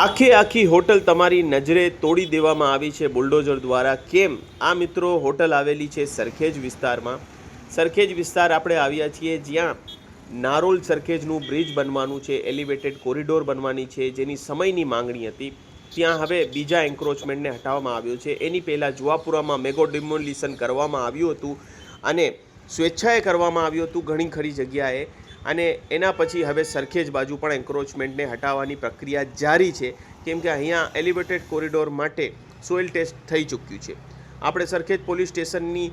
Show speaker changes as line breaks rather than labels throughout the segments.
આખી હોટલ તમારી નજરે તોડી દેવામાં આવી છે બુલડોઝર દ્વારા। કેમ? આ મિત્રો હોટલ આવેલી છે સરખેજ વિસ્તારમાં। સરખેજ વિસ્તાર આપણે આવ્યા છીએ, જ્યાં નારોલ સરખેજનું બ્રિજ બનવાનું છે, એલિવેટેડ કોરિડોર બનવાની છે, જેની સમયની માંગણી હતી। ત્યાં હવે બીજા એન્ક્રોચમેન્ટને હટાવવામાં આવ્યો છે। એની પહેલાં જુવાપુરામાં મેગો ડિમોલિશન કરવામાં આવ્યું હતું અને સ્વેચ્છાએ કરવામાં આવ્યું હતું ઘણી ખરી જગ્યાએ, અને એના પછી હવે સરખેજ બાજુ પણ એન્ક્રોચમેન્ટને હટાવવાની પ્રક્રિયા જારી છે, કેમ કે અહીંયા એલિવેટેડ કોરિડોર માટે સોઇલ ટેસ્ટ થઈ ચૂક્યું છે। આપણે સરખેજ પોલીસ સ્ટેશનની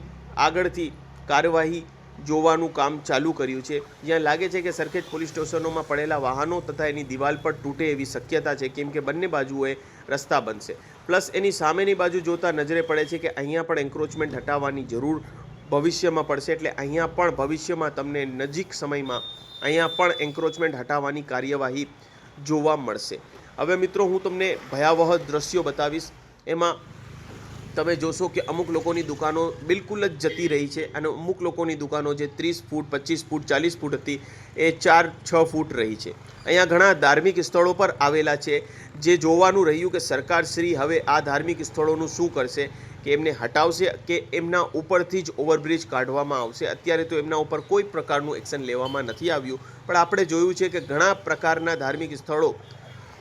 આગળથી કાર્યવાહી જોવાનું કામ ચાલુ કર્યું છે, જ્યાં લાગે છે કે સરખેજ પોલીસ સ્ટેશનોમાં પડેલા વાહનો તથા એની દિવાલ પર તૂટે એવી શક્યતા છે, કેમ કે બંને બાજુએ રસ્તા બનશે। પ્લસ એની સામેની બાજુ જોતા નજરે પડે છે કે અહીંયા પણ એન્ક્રોચમેન્ટ હટાવવાની જરૂર ભવિષ્યમાં પડશે, એટલે અહીંયા પણ ભવિષ્યમાં તમને નજીક સમયમાં અહીંયા પણ એન્ક્રોચમેન્ટ હટાવવાની કાર્યવાહી જોવા મળશે। હવે મિત્રો હું તમને ભયાવહ દ્રશ્યો બતાવીશ। એમાં તમે જોશો કે અમુક લોકોની દુકાનો બિલકુલ જ જતી રહી છે, અને અમુક લોકોની દુકાનો જે 30 ફૂટ 25 ફૂટ 40 ફૂટ હતી એ 4-6 ફૂટ રહી છે। અહીંયા ઘણા ધાર્મિક સ્થળો પર આવેલા છે, જે જોવાનું રહ્યું કે સરકારશ્રી હવે આ ધાર્મિક સ્થળોનું શું કરશે, કે એમને હટાવશે કે એમના ઉપરથી જ ઓવરબ્રિજ કાઢવામાં આવશે। અત્યારે તો એમના ઉપર કોઈ પ્રકારનું એક્શન લેવામાં નથી આવ્યું, પણ આપણે જોયું છે કે ઘણા પ્રકારના ધાર્મિક સ્થળો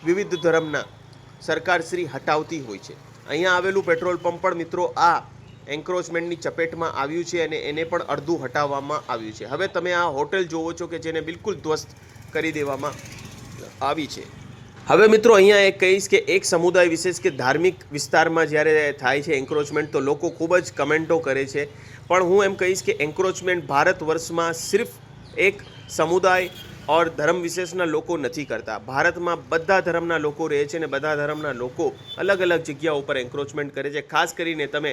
વિવિધ ધર્મના સરકારશ્રી હટાવતી હોય છે। અહીંયા આવેલું પેટ્રોલ પંપ પણ મિત્રો આ એન્ક્રોચમેન્ટની ચપેટમાં આવ્યું છે, અને એને પણ અડધું હટાવવામાં આવ્યું છે। હવે તમે આ હોટેલ જોવો છો કે જેને બિલકુલ ધ્વસ્ત કરી દેવામાં આવી છે। હવે મિત્રો અહીંયા એક કહીશ કે એક સમુદાય વિશેષ કે ધાર્મિક વિસ્તારમાં જ્યારે થાય છે એન્ક્રોચમેન્ટ, તો લોકો ખૂબ જ કમેન્ટો કરે છે, પણ હું એમ કહીશ કે એન્ક્રોચમેન્ટ ભારત વર્ષમાં સિર્ફ એક સમુદાય ઓર ધર્મ વિશેષના લોકો નથી કરતા। ભારતમાં બધા ધર્મના લોકો રહે છે, અને બધા ધર્મના લોકો અલગ અલગ જગ્યાઓ ઉપર એન્ક્રોચમેન્ટ કરે છે। ખાસ કરીને તમે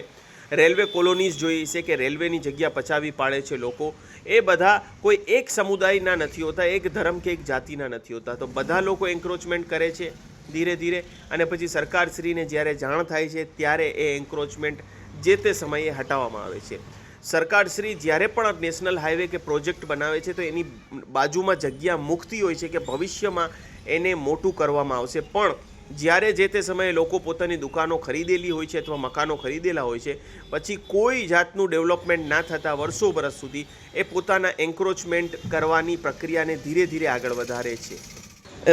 રેલવે કોલોનીઝ જોઈ છે કે રેલવેની જગ્યા પચાવી પાડે છે લોકો, એ બધા કોઈ એક સમુદાયના નથી હોતા, એક ધર્મ કે એક જાતિના નથી હોતા। તો બધા લોકો એન્ક્રોચમેન્ટ કરે છે ધીરે ધીરે, અને પછી સરકારશ્રીને જ્યારે જાણ થાય છે ત્યારે એ એન્ક્રોચમેન્ટ જે તે સમયે હટાવવામાં આવે છે। સરકારશ્રી જ્યારે પણ નેશનલ હાઈવે કે પ્રોજેક્ટ બનાવે છે તો એની બાજુમાં જગ્યા મૂકતી હોય છે કે ભવિષ્યમાં એને મોટું કરવામાં આવશે, પણ જ્યારે જે તે સમયે લોકો પોતાની દુકાનો ખરીદેલી હોય છે અથવા મકાનો ખરીદેલા હોય છે, પછી કોઈ જાતનું ડેવલપમેન્ટ ના થતાં વર્ષો વર્ષ સુધી એ પોતાના એન્ક્રોચમેન્ટ કરવાની પ્રક્રિયાને ધીરે ધીરે આગળ વધારે છે।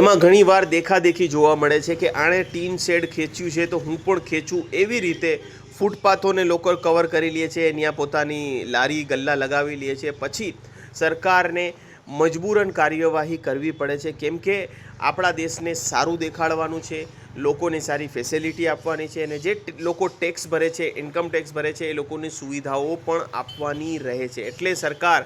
એમાં ઘણીવાર દેખાદેખી જોવા મળે છે કે આણે ટીન શેડ ખેંચ્યું છે તો હું પણ ખેંચું, એવી રીતે ફૂટપાથોને લોકો કવર કરી લે છે, ત્યાં પોતાની લારી ગલ્લા લગાવી લે છે। પછી સરકારને મજબૂરન કાર્યવાહી કરવી પડે છે, કેમ કે આપણા દેશને સારું દેખાડવાનું છે, લોકોને સારી ફેસિલિટી આપવાની છે, અને જે લોકો ટેક્સ ભરે છે, ઇન્કમ ટેક્સ ભરે છે, એ લોકોની સુવિધાઓ પણ આપવાની રહે છે। એટલે સરકાર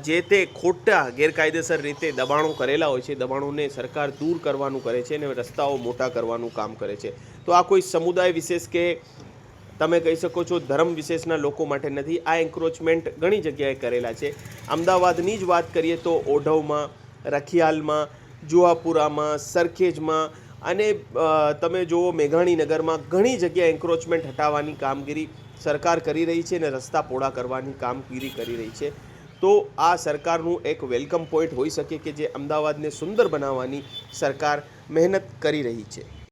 જે તે ખોટા ગેરકાયદેસર રીતે દબાણો કરેલા હોય છે, દબાણોને સરકાર દૂર કરવાનું કરે છે, અને રસ્તાઓ મોટા કરવાનું કામ કરે છે। તો આ કોઈ સમુદાય વિશેષ કે તમે કહી શકો છો ધર્મ વિશેષના લોકો માટે નથી, આ એન્ક્રોચમેન્ટ ઘણી જગ્યાએ કરેલા છે। અમદાવાદની જ વાત કરીએ તો ઓઢવમાં, રખિયાલમાં, જુહાપુરામાં, સરખેજમાં, અને તમે જુઓ મેઘાણીનગરમાં ઘણી જગ્યાએ એન્ક્રોચમેન્ટ હટાવવાની કામગીરી સરકાર કરી રહી છે, અને રસ્તા પહોળા કરવાની કામગીરી કરી રહી છે। તો આ સરકારનું એક વેલકમ પોઈન્ટ હોઈ શકે કે જે અમદાવાદને સુંદર બનાવવાની સરકાર મહેનત કરી રહી છે।